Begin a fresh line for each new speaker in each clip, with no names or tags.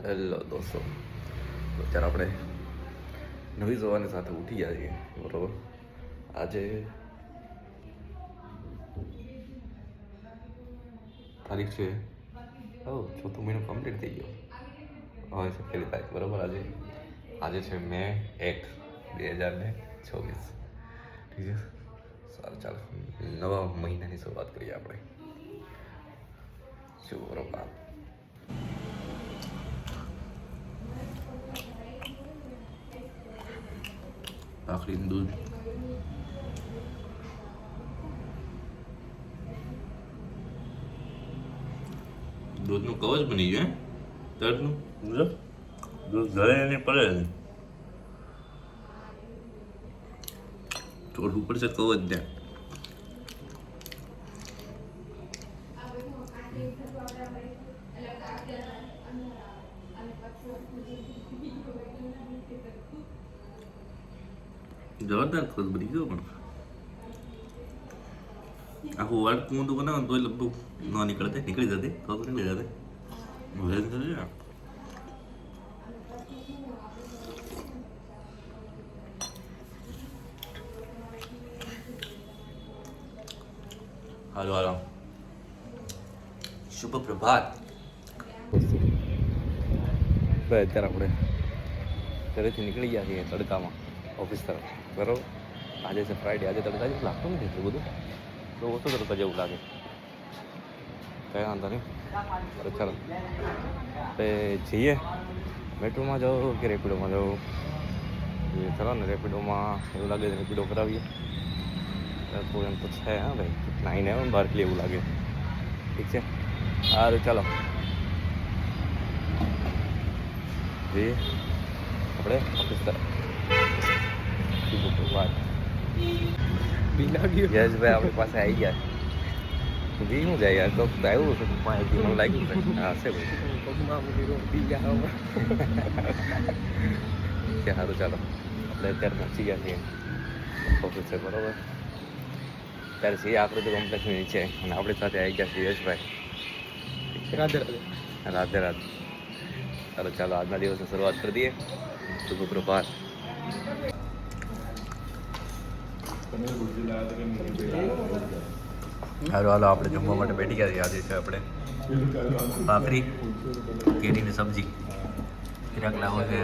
Hello દોસ્તો, અત્યારે આપણે નવી સવારની સાથે ઉઠી ગયા છીએ. બરાબર, આજે તારીખ છે ચોથો મહિનો કમ્પ્લીટ થઈ ગયો. હવે છે પહેલી તારીખ. બરાબર, આજે છે મે 1, 2024. ઠીક છે, સારું ચાલો નવા મહિનાની શરૂઆત કરીએ આપણે. શું બરોબર, ભાખરીનું દૂધ, દૂધનું કવચ બની ગયું. દૂધનું દૂધ જળે નહીં પડે ને, થોડું પડશે કવચ ત્યાં. જોરદાર ખોજ બની ગયો. પણ આખું વાટકું ઊંધું બનાવો તો લગભગ ન નીકળી જતી તો નીકળી જતી. હાલો હાલો, શુભ પ્રભાત. ભાઈ અત્યારે આપણે ઘરેથી નીકળી ગયા છીએ તડકામાં ઓફિસ તરફ. બરાબર, આજે છે ફ્રાઈડે. આજે તડકા જેવું લાગતું નથી એટલું બધું, તો ઓછો તડકા જેવું લાગે. કઈ વાંધો નહીં, તો ચાલો આપણે જઈએ. મેટ્રોમાં જાઓ કે રેપિડોમાં જાઓ? ચાલો ને, રેપિડોમાં એવું લાગે રેપિડો કરાવીએ. એમ તો છે હા ભાઈ, નાઈને આવે ને બહાર એટલે એવું લાગે. ઠીક છે, સારું ચાલો જઈએ આપણે ઓફિસ તરફ. યશભાઈ આપણી પાસે આવી ગયા. બી શું જાય યાર, તો આવ્યું છે માહિતી મને લાગ્યું છે. હા છે ભાઈ. સારું ચાલો, આપણે અત્યારે પહોંચી ગયા છીએ ઓફિસે. બરાબર, ત્યારે છીએ આકૃતિ કોમ્પ્લેક્સની નીચે અને આપણી સાથે આવી ગયા છે યશભાઈ. રાધે રાધે. રાધે રાધે. ચાલો ચાલો, આજના દિવસની શરૂઆત કરી દઈએ. શુભ પ્રભાત. હાલો હાલો, આપણે જમવા માટે બેઠી ગયા છીએ. આજે છે આપણે ભાખરી, કેરીની સબ્જી, કિરાક લાવો છે.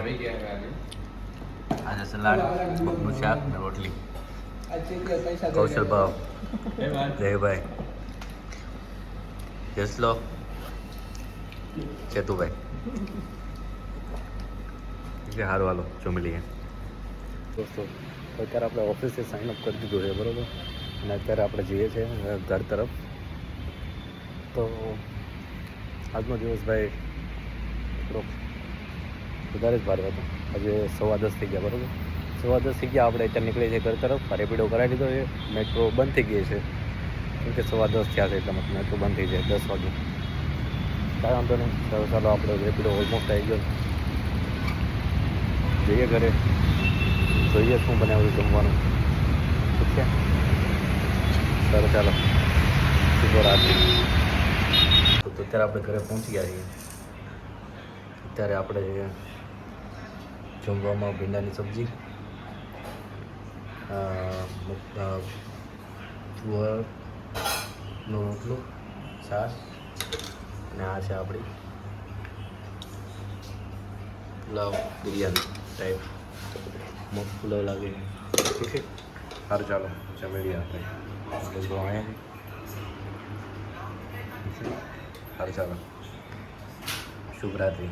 આજે સલાડ, મગનું શાક ને રોટલી. કૌશલ ભાવ, જયભાઈ, જસલો, ચેતુભાઈ. સારું હાલો જમી લઈએ દોસ્તો. અત્યારે આપણે ઓફિસે સાઇન અપ કરી દીધું છે. બરાબર, અને અત્યારે આપણે જઈએ છીએ ઘર તરફ. તો આજનો દિવસ ભાઈ થોડો વધારે જ ભારે હતો. આજે 10:15 થઈ ગયા. બરાબર, 10:15 થઈ ગયા. આપણે અત્યારે નીકળીએ છીએ ઘર તરફ. રેપિડો કરાવી દીધો છે. મેટ્રો બંધ થઈ ગઈ છે, કેમ કે 10:15 થયા છે એટલા માટે મેટ્રો બંધ થઈ જાય 10 વાગે. કાંઈ વાંધો નહીં, ચાલો આપણે રેપિડો ઓલમોસ્ટ આવી ગયો. જઈએ ઘરે, જોઈએ શું બનાવ્યું જમવાનું. ઠીક છે, સારું ચાલો, શુભરાત્રિ. તો અત્યારે આપણે ઘરે પહોંચી ગયા છીએ. અત્યારે આપણે જમવામાં ભીંડાની સબ્જી, જુવારનો રોટલો, છાશ, અને આ છે આપણી પુલાવ બિરયાની ટાઈપ. મસ્ત પુલાવ લાગે. ઠીક છે, સારું ચાલો જમી લઈએ આપણે. લગભગ અહીંયા સારું ચાલો, શુભરાત્રિ.